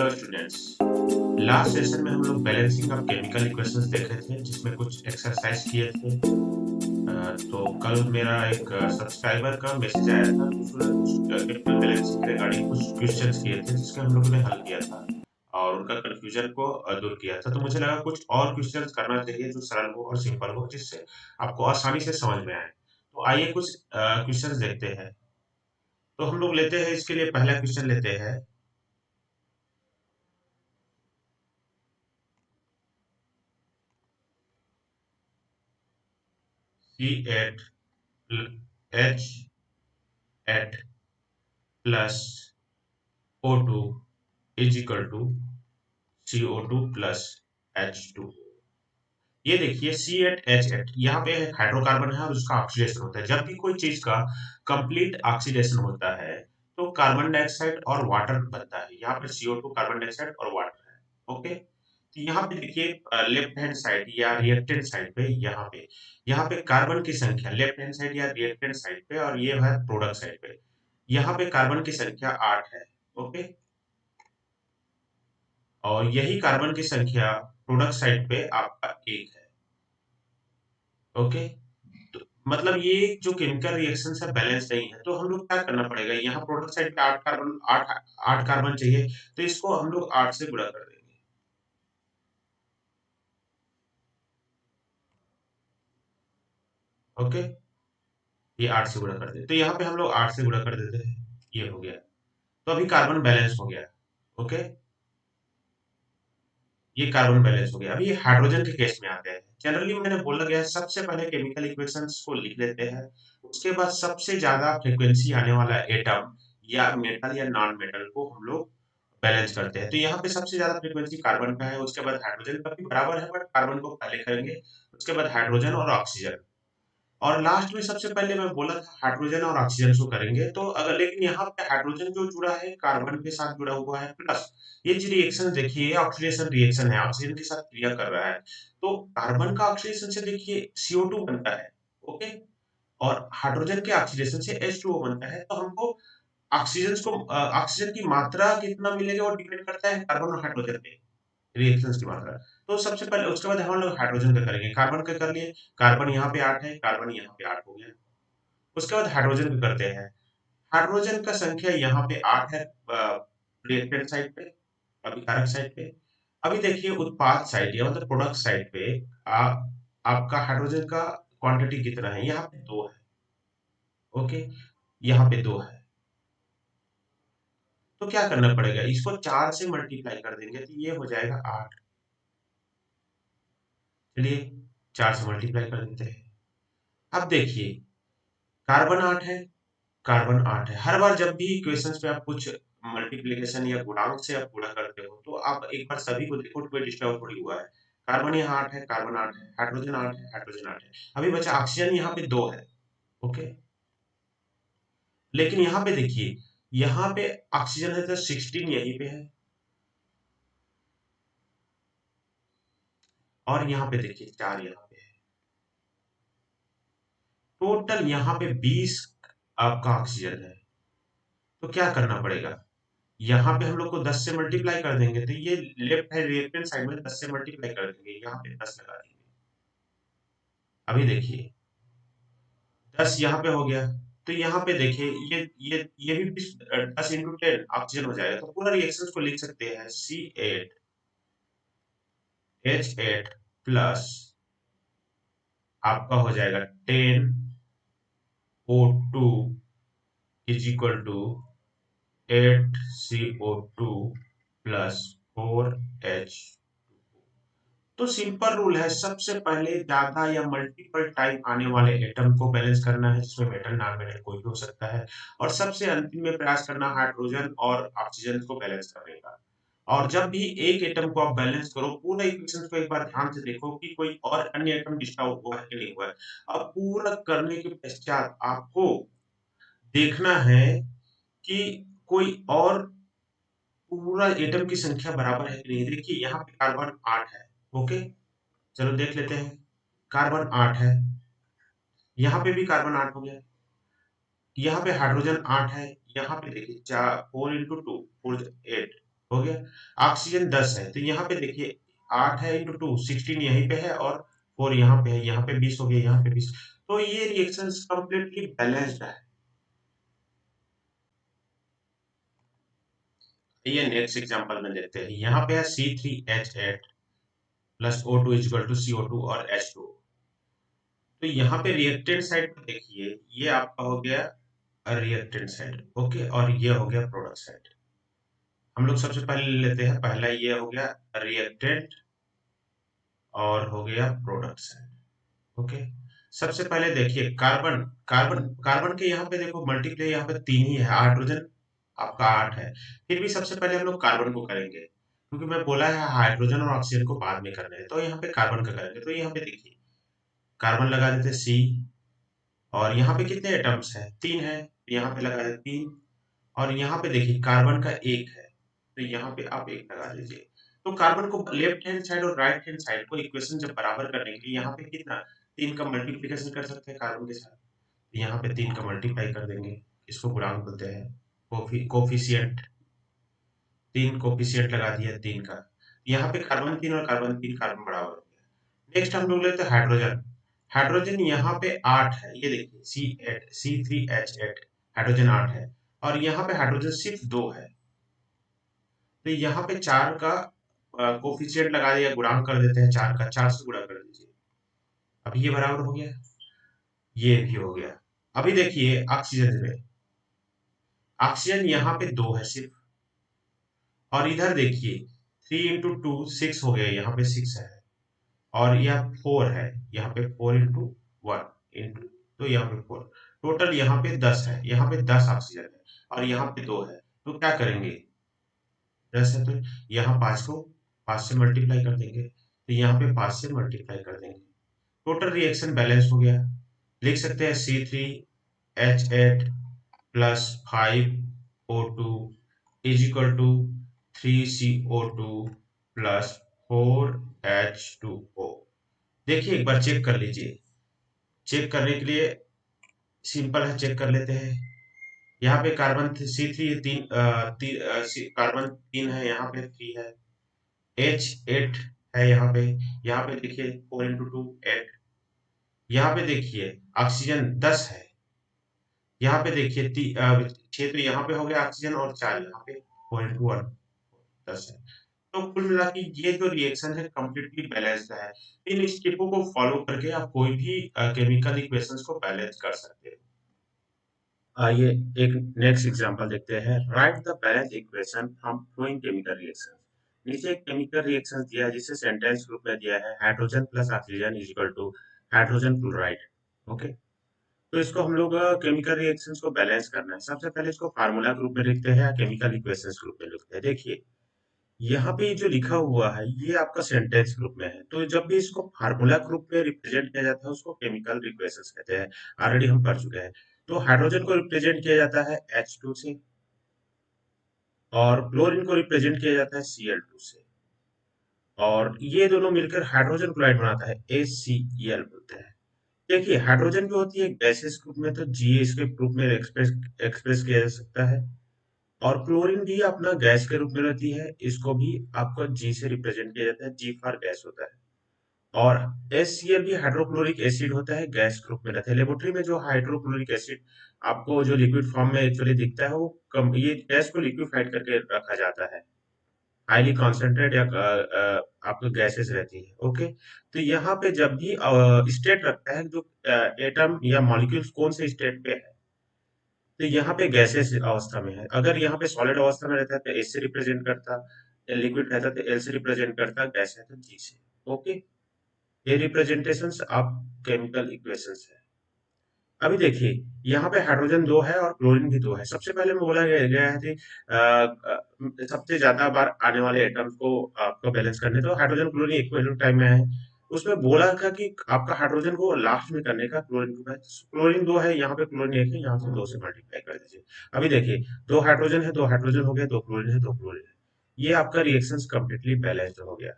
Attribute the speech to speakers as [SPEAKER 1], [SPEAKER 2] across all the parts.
[SPEAKER 1] Hello students, last session में हम लोग बैलेंसिंग ऑफ केमिकल इक्वेशंस देखे थे जिसमें कुछ एक्सरसाइज किए थे। तो कल मेरा एक सब्सक्राइबर का मैसेज आया था, तो उसने कुछ केमिकल बैलेंसिंग के रिगार्डिंग कुछ क्वेश्चंस किए थे जिसके हम लोगों ने हल किया था और उनका कंफ्यूजन को दूर किया था। तो मुझे लगा कुछ और क्वेश्चंस करना चाहिए जो सरल हो और सिंपल हो, जिससे आपको आसानी से समझ में आए। तो आइए कुछ क्वेश्चंस देखते हैं। तो हम लोग लेते हैं, इसके लिए पहला क्वेश्चन लेते हैं। C8 H at plus O2 is equal to CO2 plus H2। ये देखिए C8H8 यहाँ पे एक हाइड्रोकार्बन है और उसका ऑक्सीडेशन होता है। जब भी कोई चीज का कंप्लीट ऑक्सीडेशन होता है तो कार्बन डाइऑक्साइड और वाटर बनता है। यहाँ पे CO2 कार्बन डाइऑक्साइड और वाटर है। ओके, तो यहाँ पे देखिए लेफ्ट हैंड साइड या रिएक्टेंट साइड पे, यहाँ पे कार्बन की संख्या लेफ्ट हैंड साइड या रिएक्टेंट साइड पे, और ये है प्रोडक्ट साइड पे। यहाँ पे कार्बन की संख्या 8 है। ओके, और यही कार्बन की संख्या प्रोडक्ट साइड पे आपका 1 है। ओके, तो मतलब ये जो केमिकल रिएक्शन है बैलेंस नहीं है, तो हम लोग क्या करना पड़ेगा, यहाँ प्रोडक्ट साइड पे 8 कार्बन चाहिए, तो इसको हम लोग 8 से गुणा कर देंगे। ओके, ये 8 से गुणा कर देते, तो यहाँ पे हम लोग 8 से गुणा कर देते हैं, ये हो गया। तो अभी कार्बन बैलेंस हो गया। ओके, ये कार्बन बैलेंस हो गया। अभी ये हाइड्रोजन के केस में आते हैं। जनरली मैंने बोला गया है सबसे पहले केमिकल इक्वेशंस को लिख लेते हैं, उसके बाद सबसे ज्यादा फ्रीक्वेंसी आने वाला एटम या मेटल या नॉन मेटल को हम लोग बैलेंस करते हैं। तो यहाँ पे सबसे ज्यादा फ्रीक्वेंसी कार्बन का है, उसके बाद हाइड्रोजन का भी बराबर है, बट कार्बन को पहले करेंगे, उसके बाद हाइड्रोजन और ऑक्सीजन, और लास्ट में सबसे पहले मैं बोला था हाइड्रोजन और ऑक्सीजन को करेंगे। तो अगर लेकिन यहाँ पे हाइड्रोजन जो जुड़ा है कार्बन के साथ जुड़ा हुआ है, प्लस ये जो रिएक्शन देखिए ऑक्सीडेशन रिएक्शन है, ऑक्सीजन के साथ क्रिया कर रहा है, तो कार्बन का ऑक्सीडेशन से देखिए CO2 बनता है। ओके, और हाइड्रोजन के ऑक्सीडेशन से H2O बनता है। तो हमको ऑक्सीजन की मात्रा कितना मिलेगा वो डिपेंड करता है कार्बन और हाइड्रोजन पे, रिएक्शंस की मात्रा। तो सबसे पहले उसके बाद हम लोग हाइड्रोजन का करेंगे। कार्बन का कर लिए, कार्बन यहाँ पे 8 है, कार्बन यहाँ पे 8 हो गया। उसके बाद हाइड्रोजन का करते हैं। हाइड्रोजन का संख्या यहाँ पे 8 है रिएक्टेंट साइड पे, अभिकारक साइड पे। अभी देखिए उत्पाद साइड या मतलब प्रोडक्ट साइड पे आ, आपका हाइड्रोजन का क्वांटिटी कितना है, यहाँ पे 2 है। ओके, यहाँ पे 2 है। तो क्या करना पड़ेगा, इसको 4 से मल्टीप्लाई कर देंगे तो ये हो जाएगा 8। चलिए 4 से मल्टीप्लाई कर देते हैं। अब देखिए कार्बन 8 है, कार्बन 8 है। हर बार जब भी इक्वेशंस पे आप कुछ मल्टीप्लिकेशन या गुणांक से आप गुणा करते हो तो आप एक बार सभी को देखो, कोई डिस्टर्ब थोड़ी हुआ है। कार्बन यहाँ 8 है, कार्बन 8 है, हाइड्रोजन 8 है, हाइड्रोजन 8 है। अभी बचा ऑक्सीजन, यहाँ पे 2 है। ओके, लेकिन यहाँ पे देखिए, यहाँ पे ऑक्सीजन है तो 16 यहीं पे है, और यहाँ पे देखिए 4 यहाँ पे है। टोटल यहाँ पे 20 आपका ऑक्सीजन है। तो क्या करना पड़ेगा, यहाँ पे हम लोग को 10 से मल्टीप्लाई कर देंगे, तो ये लेफ्ट है रिएक्टेंट साइड में 10 से मल्टीप्लाई कर देंगे, यहाँ पे 10 लगा देंगे। अभी देखिए 10 यहाँ पे हो गया, तो यहाँ पे देखिए ये भी 10 इंटू 10 ऑक्सीजन हो जाएगा। तो पूरा रिएक्शन को लिख सकते हैं C8H8 प्लस आपका हो जाएगा 10O2 is equal to 8CO2 plus 4H। तो सिंपल रूल है, सबसे पहले ज्यादा या मल्टीपल टाइम आने वाले एटम को बैलेंस करना है, जिसमें मेटल नॉन मेटल कोई भी हो सकता है, और सबसे अंतिम में प्रयास करना हाइड्रोजन और ऑक्सीजन को बैलेंस करने का। और जब भी एक एटम को आप बैलेंस करो, पूरा इक्वेशन को एक बार ध्यान से देखो कि कोई और अन्य एटम डिस्टर्ब हुआ है कि नहीं हुआ है। अब पूरा करने के पश्चात आपको देखना है कि कोई और पूरा एटम की संख्या बराबर है कि नहीं। देखिए यहाँ पे कार्बन 8 है। ओके, चलो देख लेते हैं। कार्बन 8 है, यहाँ पे भी कार्बन 8 हो गया, यहाँ पे हाइड्रोजन 8 है, यहाँ पे देखिए 4 4 इंटू 2 4 8, हो गया। ऑक्सीजन 10 है, तो यहाँ पे देखिए 8 है इंटू 2 16 यहीं पे है और 4 यहाँ पे है, यहाँ पे 20 हो गया, यहाँ पे 20। तो ये रिएक्शंस कंप्लीटली बैलेंस्ड है। ये नेक्स्ट एग्जांपल में देखते हैं। यहाँ पे है C3H8 plus O2 equal to CO2 और H2। तो यहाँ पे रिएक्टेंट साइड पे देखिए, ये आपका हो गया रिएक्टेंट साइड, ओके, और ये हो गया प्रोडक्ट साइड। हम लोग सबसे पहले ले लेते हैं, पहला ये हो गया रिएक्टेंट और हो गया प्रोडक्ट साइड, ओके। सबसे पहले देखिए कार्बन, कार्बन के यहाँ पे देखो मल्टीप्लाई यहाँ पे 3 ही है, हाइड्रोजन आपका 8 है। फिर भी सबसे पहले हम लोग कार्बन को करेंगे, क्योंकि मैं बोला है हाइड्रोजन और ऑक्सीजन को बाद में करना है, तो यहाँ पे कार्बन का करेंगे। तो यहाँ पे देखिए कार्बन लगा देते C, और यहाँ पे कितने एटम्स है, 3 है, यहाँ पे लगा देते 3। और यहाँ पे देखिए कार्बन का 1 है, तो यहाँ पे आप 1 लगा दीजिए। तो कार्बन को लेफ्ट हैंड साइड और राइट हैंड साइड को इक्वेशन जब बराबर करने के लिए यहाँ पे कितना 3 का मल्टीप्लिकेशन कर सकते हैं कार्बन के साथ। तो यहाँ पे 3 का मल्टीप्लाई कर देंगे, इसको गुणांक बोलते हैं, कोफिशिएंट। 3 कोफिशिएंट लगा दिया 3 का, यहाँ पे कार्बन 3 और कार्बन 3 कार्बन बराबर हो गया। नेक्स्ट हम लोग लेते हैं हाइड्रोजन। हाइड्रोजन यहाँ पे 8 है, ये देखिए C3H8 हाइड्रोजन 8 है, और यहाँ पे हाइड्रोजन सिर्फ 2 है। तो यहाँ पे 4 का कोफिशिएंट लगा दिया, गुणांक कर देते हैं 4 का, 4 से गुणा कर दीजिए। अब ये बराबर हो गया, ये भी हो गया। अभी देखिए ऑक्सीजन में, ऑक्सीजन यहाँ पे 2 है सिर्फ, और इधर देखिए 3 इंटू 2 6 हो गया, यहाँ पे 6 है, और यह 4 है, यहाँ पे 4 इंटू 1 इंटू, तो यहाँ पे 4, टोटल यहाँ पे 10 है, यहाँ पे 10 ऑक्सीजन है, और यहाँ पे 2 है। तो क्या करेंगे, 10 है तो यहाँ 5 को 5 से मल्टीप्लाई कर देंगे, तो यहाँ पे 5 से मल्टीप्लाई कर देंगे। टोटल रिएक्शन बैलेंस हो गया। लिख सकते हैं C3H8 plus 5O2 is equal to 3CO2 plus 4H2O। देखिए एक बार चेक कर लीजिए, चेक करने के लिए सिंपल है, चेक कर लेते हैं। यहाँ पे कार्बन C3 तीन, कार्बन 3 है, यहाँ पे 3 है, H8 है यहाँ पे देखिए 4 इंटू 2 8। यहाँ पे देखिए ऑक्सीजन 10 है, यहाँ पे देखिए 6, तो यहाँ पे हो गया ऑक्सीजन, और 4 यहाँ पे 4 इंटू 1 10 है। तो कुल मिला के ये जो रिएक्शन है कंप्लीटली बैलेंस्ड है। इन स्टेपों को फॉलो करके आप कोई भी केमिकल इक्वेशंस को बैलेंस कर सकते हैं। आइए एक नेक्स्ट एग्जांपल देखते हैं। Write the balance equation from flowing chemical reaction. नीचे एक केमिकल रिएक्शन दिया है, जिसे सेंटेंस ग्रुप में दिया है hydrogen plus oxygen is equal to hydrogen chloride, okay. तो इसको हम लोग केमिकल रिएक्शंस को बैलेंस करना है। सबसे पहले इसको फार्मूला ग्रुप में लिखते हैं या केमिकल इक्वेशंस ग्रुप में लिखते हैं। देखिए यहाँ पे जो लिखा हुआ है ये आपका सेंटेंस ग्रुप में है, तो जब भी इसको फार्मूला ग्रुप में रिप्रेजेंट किया जाता है उसको केमिकल इक्वेशंस कहते हैं, ऑलरेडी हम पढ़ चुके हैं। तो हाइड्रोजन को रिप्रेजेंट किया जाता है H2 से, और क्लोरीन को रिप्रेजेंट किया जाता है Cl2 से, और ये दोनों मिलकर हाइड्रोजन क्लोराइड बनाता है, HCl बोलते हैं। देखिए हाइड्रोजन जो होती है गैसेस ग्रुप में, तो जी इसके ग्रुप में एक्सप्रेस किया जा सकता है, और क्लोरीन भी अपना गैस के रूप में रहती है, इसको भी आपको जी से रिप्रेजेंट किया जाता है, जी फॉर गैस होता है। और HCl भी हाइड्रोक्लोरिक एसिड होता है, गैस ग्रुप में रहता है। लेबोरेटरी में जो हाइड्रोक्लोरिक एसिड आपको जो लिक्विड फॉर्म में एक्चुअली दिखता है, वो ये गैस को लिक्विफाइड करके रखा जाता है, हाईली कॉन्सेंट्रेट या आपको गैसेस रहती है, ओके। तो यहाँ पे जब भी स्टेट रखता है जो एटम या मॉलिक्यूल्स कौन से स्टेट पे है, तो यहाँ पे गैसेस अवस्था में है। अगर यहाँ पे सॉलिड अवस्था में रहता है तो एस से रिप्रेजेंट करता, लिक्विड रहता तो एल से रिप्रेजेंट करता, गैस है तो जी से, ओके। ये रिप्रेजेंटेशंस आप केमिकल इक्वेशंस है। अभी देखिए यहाँ पे हाइड्रोजन 2 है और क्लोरीन भी 2 है। सबसे पहले में बोला गया है कि सबसे ज्यादा बार आने वाले एटम्स को आपको बैलेंस करने, तो हाइड्रोजन क्लोरीन इक्वल टाइम में है। उसमें बोला था कि आपका हाइड्रोजन को लास्ट में करने का, क्लोरीन को क्लोरीन 2 है, यहाँ पे क्लोरीन 1 है, यहाँ से 2 से मल्टीप्लाई कर दीजिए। अभी देखिए 2 हाइड्रोजन है, 2 हाइड्रोजन हो गया, 2 क्लोरीन है, 2 क्लोरीन है। ये आपका रिएक्शन कंप्लीटली बैलेंस्ड हो गया।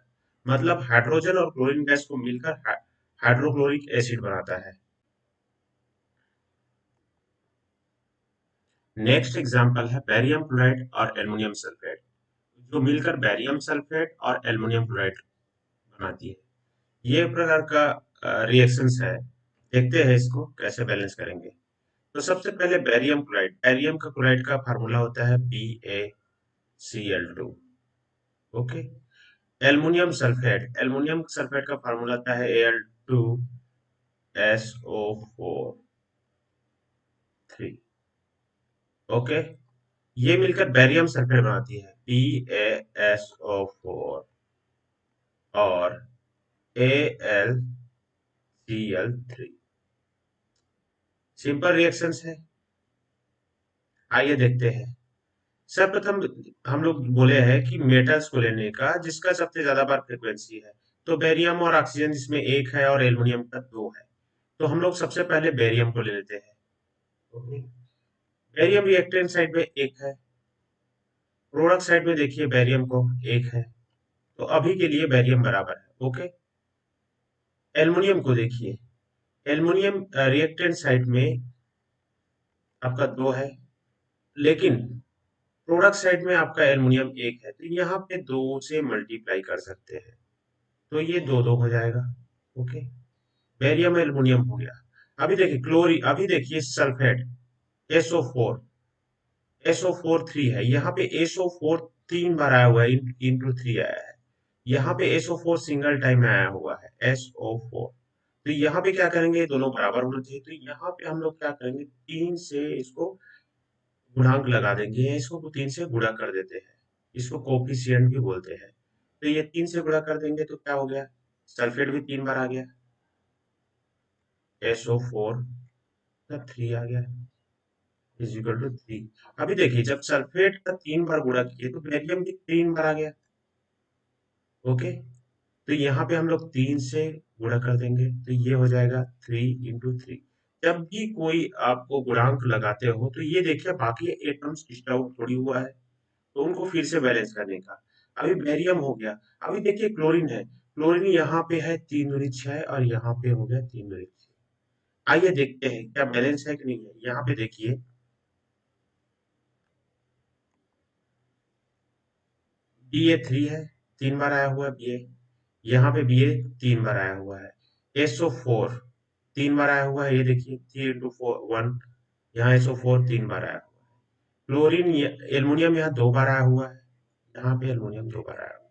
[SPEAKER 1] मतलब हाइड्रोजन और क्लोरीन गैस को मिलकर हाइड्रोक्लोरिक एसिड बनाता है। नेक्स्ट एग्जांपल है बेरियम क्लोराइड और एल्युमिनियम सल्फेट। जो मिलकर बैरियम सल्फेट और एल्युमिनियम क्लोराइड बनाती है। ये प्रकार का रिएक्शंस है। देखते हैं इसको कैसे बैलेंस करेंगे। तो सबसे पहले बैरियम क्लोराइड, बैरियम का क्लोराइड का फार्मूला होता है BaCl2। ओके। एल्युमिनियम सल्फेट का फार्मूला होता है Al2SO4 3। ओके। ये मिलकर बैरियम सल्फेट बनाती है BaSO4 और AlCl3। सिंपल रिएक्शंस है। आइए देखते हैं। सर्वप्रथम हम लोग बोले हैं कि मेटल्स को लेने का जिसका सबसे ज्यादा बार फ्रीक्वेंसी है। तो बेरियम और ऑक्सीजन जिसमें एक है और एल्युमिनियम का दो है। तो हम लोग सबसे पहले बेरियम को ले लेते हैं। ओके। बेरियम रिएक्टेंट साइड में एक है, प्रोडक्ट साइड में देखिए बेरियम को एक है। तो अभी के लिए बेरियम बराबर है। ओके। एल्युमिनियम को देखिए, एल्युमिनियम रिएक्टेंट साइड में आपका दो है, लेकिन प्रोडक्ट साइड में आपका एल्युमिनियम एक है, तो यहाँ पे दो से मल्टीप्लाई कर सकते हैं। तो ये दो दो हो जाएगा। ओके। बेरियम एल्युमिनियम हो गया। अभी देखिए अभी देखिए सल्फेट SO4, SO4 3 है। यहाँ पे SO4 3 बार आया हुआ है, इंटू 3 आया है। यहाँ पे SO4 सिंगल टाइम में आया हुआ है SO4। तो यहाँ पे क्या करेंगे, ये दोनों बराबर होना चाहिए। तो यहाँ पे हम लोग क्या करेंगे, 3 से इसको गुणांक लगा देंगे, इसको 3 से गुणा कर देते हैं। इसको कोफिशिएंट भी बोलते हैं। तो ये 3 से गुणा कर देंगे तो क्या हो गया, सल्फेट भी 3 बार आ गया, SO4 3 आ गया इज इक्वल टू 3। अभी देखिए जब सल्फेट का 3 बार गुणा किए तो बेरियम भी 3 बार आ गया। ओके। तो यहाँ पे हम लोग 3 से गुणा कर देंगे तो ये हो जाएगा 3 × 3। जब भी कोई आपको गुणांक लगाते हो तो ये देखिए बाकी एटम्स डिस्टर्ब थोड़ी हुआ है, तो उनको फिर से बैलेंस करने का। अभी बेरियम हो गया। अभी देखिए क्लोरीन है, क्लोरीन यहाँ पे है 3 × 6 और यहाँ पे हो गया 3 × 6। आइए देखते हैं क्या बैलेंस है कि नहीं है। यहाँ पे देखिए Ba3 है, 3 बार आया हुआ है Ba। यहाँ पे Ba 3 बार आया हुआ है। SO4 3 बार आया हुआ है, ये देखिए 3 × 4 1। यहाँ SO4 3 बार आया हुआ है। क्लोरीन एल्युमिनियम यहाँ 2 बार आया हुआ है, यहाँ पे एल्युमिनियम 2 बार आया हुआ है।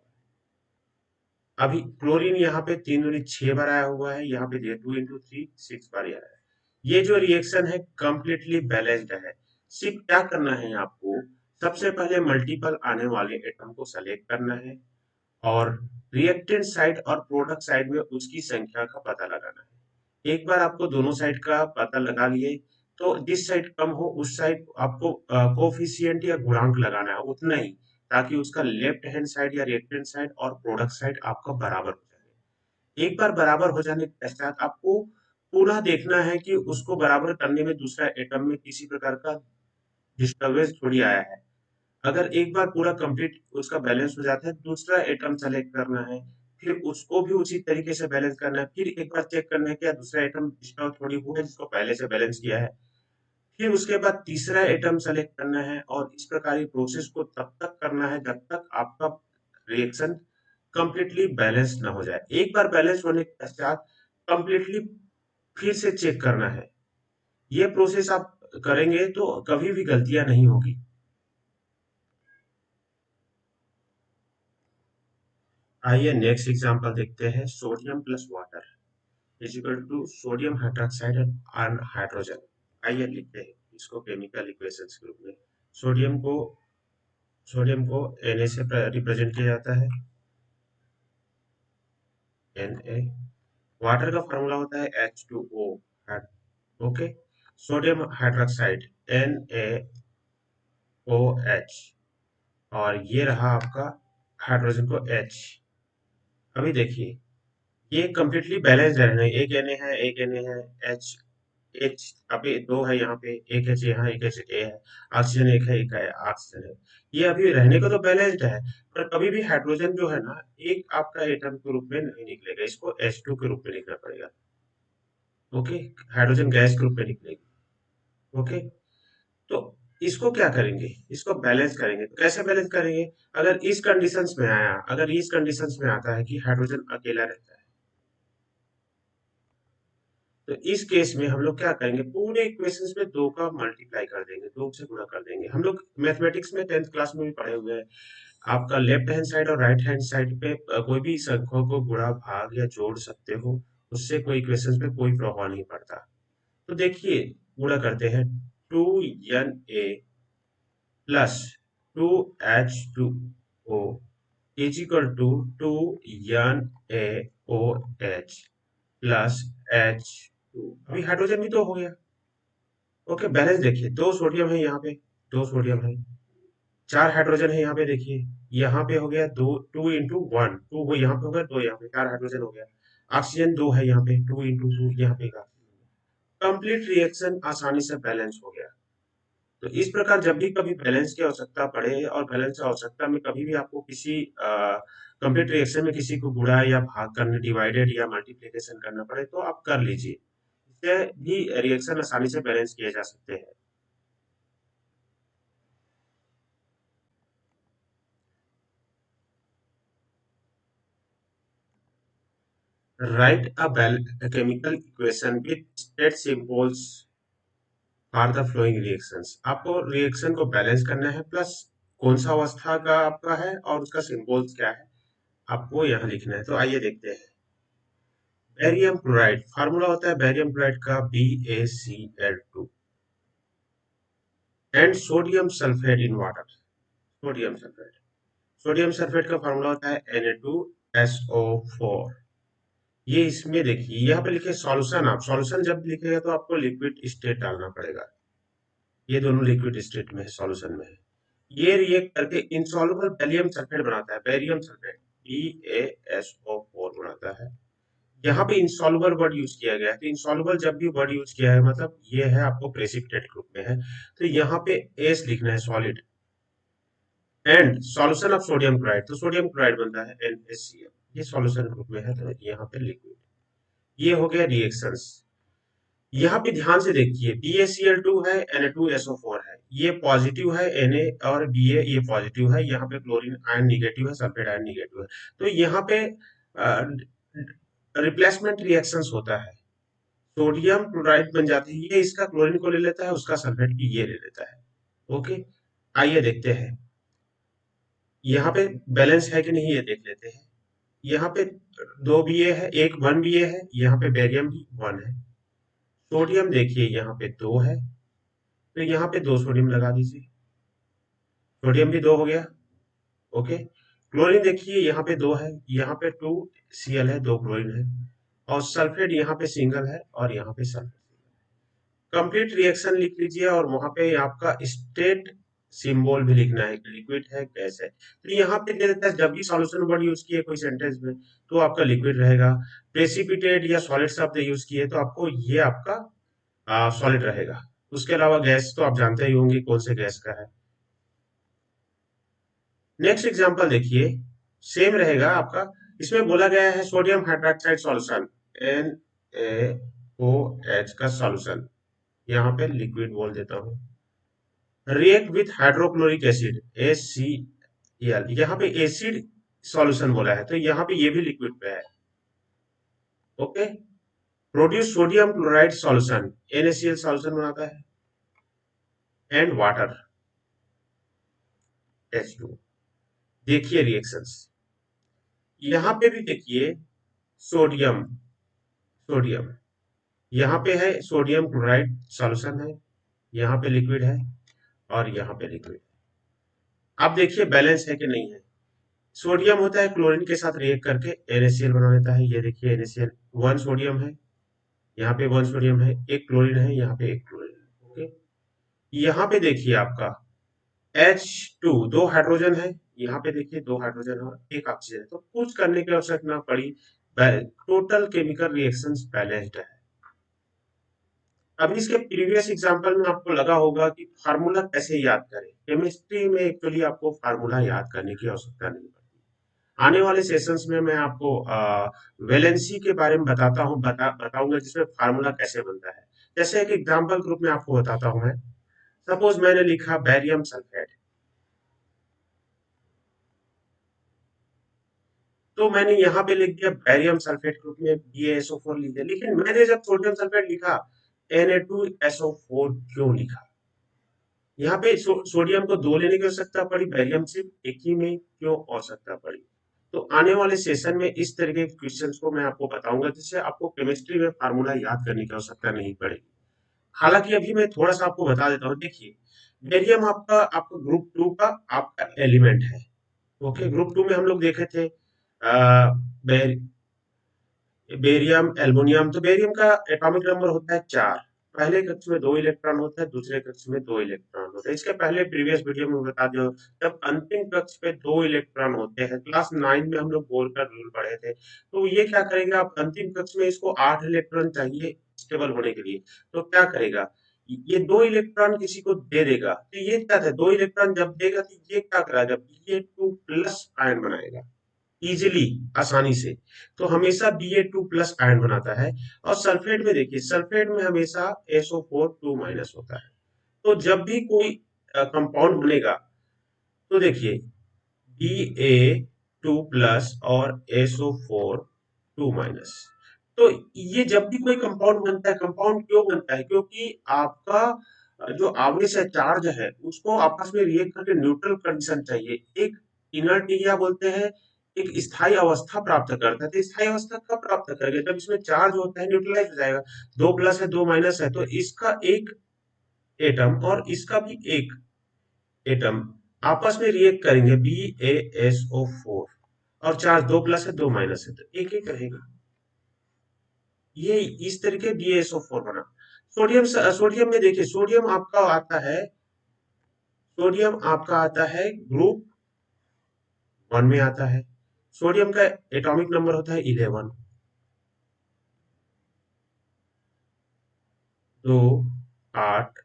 [SPEAKER 1] अभी क्लोरीन यहाँ पे 3 × 6 बार आया हुआ है, यहाँ पे 2 × 3 6 बार आया है। ये जो रिएक्शन है कंप्लीटली बैलेंस्ड है। सिर्फ क्या करना है आपको, सबसे पहले मल्टीपल आने वाले एटम को सेलेक्ट करना है और रिएक्टेंट साइड और प्रोडक्ट साइड में उसकी संख्या का पता लगाना है। एक बार आपको दोनों साइड का पता लगा लिए तो जिस साइड कम हो उस साइड आपको कोफिशिएंट या गुणांक लगाना है उतना ही, ताकि उसका लेफ्ट हैंड साइड या रिएक्टेंट साइड और प्रोडक्ट साइड आपका बराबर हो जाए। एक बार बराबर हो जाने के पश्चात आपको पूरा देखना है कि उसको बराबर करने में दूसरा एटम में किसी प्रकार का डिस्टर्बेंस थोड़ी आया है। अगर एक बार पूरा कंप्लीट उसका बैलेंस हो जाता है, दूसरा एटम सेलेक्ट करना है, फिर उसको भी उसी तरीके से बैलेंस करना है। फिर एक बार चेक करना है कि दूसरा एटम डिस्टर्ब थोड़ी हुआ है जिसको पहले से बैलेंस किया है। फिर उसके बाद तीसरा एटम सेलेक्ट करना है और इस प्रकार की प्रोसेस को तब तक करना है जब तक आपका रिएक्शन कंप्लीटली बैलेंस ना हो जाए। एक बार बैलेंस होने के पश्चात कंप्लीटली फिर से चेक करना है। ये प्रोसेस आप करेंगे तो कभी भी गलतियां नहीं होगी। आइए नेक्स्ट एग्जांपल देखते हैं। Sodium plus water is equal to sodium hydroxide and hydrogen. आइए लिखते हैं इसको केमिकल इक्वेशंस के रूप में। सोडियम को सोडियम को Na से रिप्रेजेंट किया जाता है, Na। वाटर का फॉर्मूला होता है H2O। Okay. Sodium hydroxide NaOH और ये रहा आपका हाइड्रोजन को H। अभी देखिए ये कंप्लीटली बैलेंस्ड है, एक Na है एक Na है, H एच अभी दो है, यहाँ पे एक एच यहाँ एक एच ए है, ऑक्सीजन एक है एक है ऑक्सीजन है। ये अभी रहने को तो बैलेंस्ड है, पर कभी भी हाइड्रोजन जो है ना एक आपका एटम के रूप में नहीं निकलेगा, इसको H2 के रूप में लिखना पड़ेगा। ओके। हाइड्रोजन गैस के रूप में निकलेगी। ओके। तो इसको क्या करेंगे, इसको बैलेंस करेंगे। तो कैसे बैलेंस करेंगे? अगर इस कंडीशंस में आया, अगर इस कंडीशंस में आता है कि हाइड्रोजन अकेला रहता है, तो इस केस में हम लोग क्या करेंगे, पूरे इक्वेशंस में दो का मल्टीप्लाई कर देंगे, दो से गुणा कर देंगे। हम लोग मैथमेटिक्स में 10th क्लास में भी पढ़े हुए हैं। आपका लेफ्ट हैंड साइड और राइट हैंड साइड पे कोई भी संख्या को गुणा भाग या जोड़ सकते हो, उससे कोई इक्वेशंस पे कोई प्रभाव नहीं पड़ता। तो देखिए, गुणा करते हैं। 2Na plus 2H2O is equal to 2NaOH plus H2। अभी हाइड्रोजन भी तो हो गया। ओके, बैलेंस देखिए, दो सोडियम है यहाँ पे, दो सोडियम है, चार हाइड्रोजन है यहाँ पे, देखिए यहाँ पे हो गया दो, 2 into 1, टू वो यहाँ पे हो गया, दो यहाँ पे, चार हाइड्रोजन हो गया। ऑक्सीजन दो है यहाँ पे, 2 into 2 यहाँ पे का। कंप्लीट रिएक्शन आसानी से बैलेंस हो गया। तो इस प्रकार जब भी कभी बैलेंस की आवश्यकता पड़े और बैलेंस की आवश्यकता में कभी भी आपको किसी कंप्लीट रिएक्शन में किसी को गुणा या भाग करने, डिवाइडेड या मल्टीप्लिकेशन करना पड़े, तो आप कर लीजिए। इससे भी रिएक्शन आसानी से बैलेंस किए जा सकते हैं। Right a chemical equation with state symbols for the flowing reactions. आपको रिएक्शन को बैलेंस करना है, प्लस कौन सा अवस्था का आपका है और उसका सिंबल्स क्या है आपको यहाँ लिखना है। तो आइए देखते हैं। बेरियम क्लोराइड, फार्मूला होता है बेरियम क्लोराइड का BaCl2 and sodium sulphate in water. Sodium sulphate, sodium sulphate का फार्मूला होता है Na2SO4। ये इसमें देखिए, यहाँ पे लिखे सॉल्यूशन। आप सॉल्यूशन जब लिखेगा तो आपको लिक्विड स्टेट डालना पड़ेगा। ये दोनों लिक्विड स्टेट में है, सॉल्यूशन में है। ये रिएक्ट करके इंसॉल्युबल बेरियम सल्फेट बनाता है, बेरियम सल्फेट BaSO4 बनाता है। यहाँ पे इंसॉल्युबल वर्ड यूज किया गया है। तो इंसॉल्युबल जब भी वर्ड यूज किया है, मतलब ये है आपको प्रेसिपिटेट ग्रुप में है, तो यहाँ पे एस लिखना है, solid. And solution of sodium chloride, तो सोडियम क्लोराइड बनता है NaCl, ये सॉल्यूशन ग्रुप में है, तो यहाँ पे लिक्विड। ये हो गया रिएक्शंस। यहाँ पे ध्यान से देखिए, BaCl2 है, Na2SO4 है, ये पॉजिटिव है, Na और Ba ये पॉजिटिव है, यहाँ पे क्लोरीन आयन निगेटिव है, सल्फेट आयन निगेटिव है। तो यहाँ पे रिप्लेसमेंट रिएक्शंस होता है, सोडियम क्लोराइड बन जाती है, ये इसका क्लोरीन को ले लेता है, उसका सल्फेट भी ये ले लेता है। ओके, आइए देखते हैं यहाँ पे बैलेंस है कि नहीं, ये देख लेते हैं। यहाँ पे दो Ba है, एक 1 Ba है, यहाँ पे बेरियम भी 1 है। सोडियम देखिए यहाँ पे 2 है, तो यहाँ पे 2 सोडियम लगा दीजिए, सोडियम भी 2 हो गया। ओके, क्लोरीन देखिए यहाँ पे 2 है, यहाँ पे 2Cl है, 2 क्लोरीन है, और सल्फेट यहाँ पे सिंगल है और यहाँ पे सल्फेट। कंप्लीट रिएक्शन लिख लीजिए और वहां पे आपका स्टेट सिंबल भी लिखना है, लिक्विड है गैस है। तो यहाँ पे दे देता है, जब भी सॉल्यूशन वर्ड यूज किए कोई सेंटेंस में, तो आपका लिक्विड रहेगा। प्रेसिपिटेट या सॉलिड शब्द यूज किए तो आपको ये आपका सॉलिड रहेगा। उसके अलावा गैस तो आप जानते ही होंगे कौन से गैस का है। नेक्स्ट एग्जांपल देखिए, सेम रहेगा आपका। इसमें बोला गया है सोडियम हाइड्रोक्साइड सॉल्यूशन NaOH का सॉल्यूशन, यहाँ पे लिक्विड बोल देता हूँ। React with hydrochloric acid HCl, यहाँ पे एसिड सॉल्यूशन बोला है, तो यहाँ पे ये भी लिक्विड पे है। Okay, produce sodium chloride solution, NaCl solution बनाता है, एंड वाटर H2। देखिए रिएक्शंस, यहाँ पे भी देखिए, सोडियम, सोडियम यहाँ पे है, सोडियम क्लोराइड सॉल्यूशन है, यहाँ पे लिक्विड है और यहाँ पे लिक्विड। अब देखिए बैलेंस है कि नहीं है। सोडियम होता है क्लोरीन के साथ रिएक्ट करके NaCl बना लेता है। ये देखिए NaCl, 1 सोडियम है, यहाँ पे 1 सोडियम है, एक क्लोरीन है, यहाँ पे एक क्लोरीन है। ओके, यहाँ पे देखिए आपका H2, 2 हाइड्रोजन है, यहाँ पे देखिए 2 हाइड्रोजन और एक ऑक्सीजन है, तो कुछ करने की आवश्यकता ना पड़ी। टोटल केमिकल रिएक्शंस बैलेंस्ड है। अभी इसके प्रीवियस एग्जांपल में आपको लगा होगा कि फार्मूला कैसे याद करें। केमिस्ट्री में एक्चुअली आपको फार्मूला याद करने की आवश्यकता नहीं पड़ती। आने वाले सेशंस में मैं आपको वैलेंसी के बारे में बताऊंगा, जिसमें फार्मूला कैसे बनता है। जैसे एक एग्जांपल ग्रुप में आपको बताता हूं मैं, सपोज मैंने लिखा बैरियम सल्फेट, तो मैंने यहाँ पे लिख दिया बैरियम सल्फेट ग्रुप में BaSO4 लिख दिया, लेकिन मैंने जब सोडियम सल्फेट लिखा Na2SO4 क्यों लिखा? यहाँ पे सोडियम को दो लेने की आवश्यकता पड़ी, बैरियम सिर्फ एक ही में क्यों आवश्यकता पड़ी? तो आने वाले सेशन में इस तरह के क्वेश्चंस को मैं आपको बताऊंगा, जिससे आपको केमिस्ट्री में फार्मूला याद करने की आवश्यकता नहीं पड़ेगी। हालांकि अभी मैं थोड़ा सा आपको बता देता हूँ। देखिए, बेरियम आपका आपका ग्रुप 2 का आपका एलिमेंट है। ओके, ग्रुप 2 में हम लोग देखे थे बेरियम, एल्युमिनियम। तो बेरियम का एटॉमिक नंबर होता है 4। पहले कक्ष में 2 इलेक्ट्रॉन होता है, दूसरे कक्ष में 2 इलेक्ट्रॉन होता है। इसके पहले प्रीवियस वीडियो में बता दो, जब अंतिम कक्ष पे 2 इलेक्ट्रॉन होते हैं, क्लास 9 में हम लोग बोर का रूल पढ़े थे। तो ये क्या करेगा, आप अंतिम कक्ष में इसको 8 इलेक्ट्रॉन चाहिए स्टेबल होने के लिए, तो क्या करेगा, ये 2 इलेक्ट्रॉन किसी को दे देगा। तो ये क्या था, 2 इलेक्ट्रॉन जब देगा तो ये क्या करेगा, Ba2 प्लस आयन बनाएगा इजिली, आसानी से। तो हमेशा Ba2 प्लस आयन बनाता है। और सल्फेट में देखिए, सल्फेट में हमेशा SO4 2 माइनस होता है। तो जब भी कोई कंपाउंड बनेगा, तो देखिए Ba2 प्लस और SO4 2 माइनस। तो ये जब भी कोई कंपाउंड बनता है, कंपाउंड क्यों बनता है, क्योंकि आपका जो आवेश है, चार्ज है, उसको आपस में रिएक्ट करके न्यूट्रल कंडीशन चाहिए। एक इनर्ट एरिया बोलते हैं, एक स्थायी अवस्था प्राप्त करता है। तो स्थायी अवस्था कब प्राप्त करेगा, जब इसमें चार्ज होता है, न्यूट्रलाइज हो जाएगा। 2 प्लस है, 2 माइनस है, तो इसका एक एटम और इसका भी एक एटम आपस में रिएक्ट करेंगे, BaSO4, और चार्ज 2 प्लस है, 2 माइनस है, तो एक एक रहेगा। ये इस तरीके BaSO4 बना। सोडियम में देखिए, सोडियम आपका आता है ग्रुप 1 में आता है। सोडियम का एटॉमिक नंबर होता है 11, 2, 8।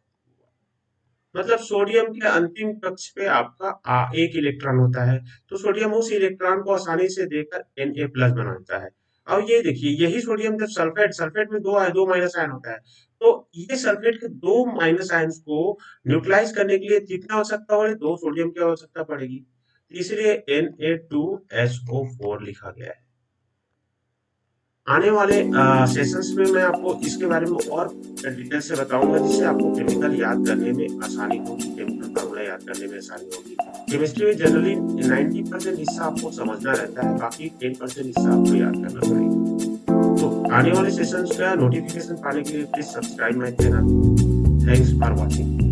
[SPEAKER 1] मतलब सोडियम के अंतिम कक्ष पे आपका एक इलेक्ट्रॉन होता है। तो सोडियम उस इलेक्ट्रॉन को आसानी से देकर Na प्लस बनाता है। अब ये देखिए, यही सोडियम जब सल्फेट में दो माइनस आयन होता है। तो ये सल्फेट के 2 माइनस आयन्स को न्यूट्रलाइज करने के लिए कितना आवश्यकता पड़ेगी, 2 सोडियम की आवश्यकता पड़ेगी। इसलिए Na2SO4 लिखा गया है। आने वाले सेशंस में मैं आपको इसके बारे में और डिटेल से बताऊंगा, जिससे आपको केमिकल याद करने में आसानी होगी, केमिकल फार्मूला याद करने में आसानी होगी। केमिस्ट्री में जनरली 90% हिस्सा आपको समझना रहता है, बाकी 10% हिस्सा आपको याद करना पड़ेगा। तो आने वाले सेशंस का नोटिफिकेशन पाने के लिए please subscribe my channel. Thanks for watching.